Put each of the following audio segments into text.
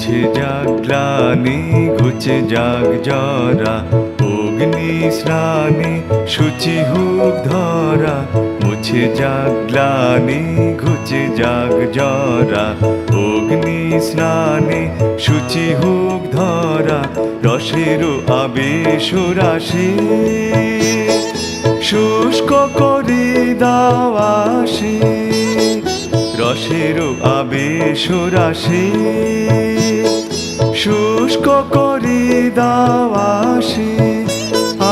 মুছে যাক গ্লানি, ঘুচে যাক জরা, অগ্নি স্নানে শুচি হোক ধরা। মুছে যাক গ্লানি, ঘুচে যাক জরা, অগ্নি স্নানে শুচি হোক ধরা। রসের আবেশ রাশি শুষ্ক করে দাও আসি, রসের আবেশ রাশি শুষ্ক করে দাও আসি।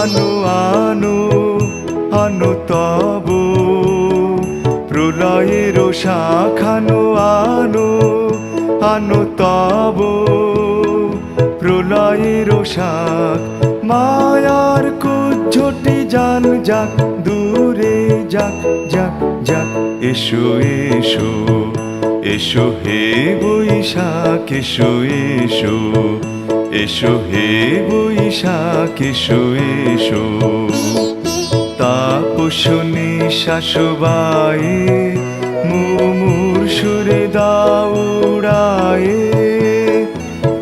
আনো আনো আনো তব প্রলয়ের শাখানো, আনো আনো তব প্রলয়ের শাখ। মায়ার কুজ্ঝটি জান যাক, দূরে যাক যাক যাক। এসো এসো এসো হে বৈশাখ, এসো এসো এসো হে বৈশাখ, এসো এসো। তাপসনী শাশুবায়ে মুমূর্ষুরে দাউড়ায়ে,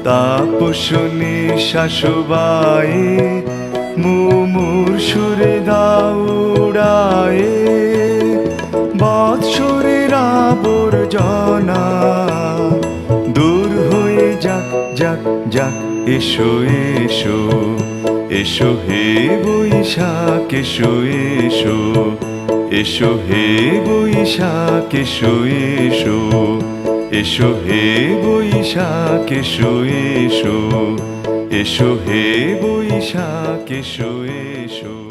তাপসনী শাশুবায়ে মুমূর্ষুরে দাউড়ায়ে। বৎসরের আবর্জনা দূর হয়ে যাক যাক যাক। এসো এসো এসো হে বৈশাখ, এসো এসো এসো হে বৈশাখ, এসো এসো এসো হে বৈশাখ, এসো এসো এসো হে বৈশাখ, এসো এসো।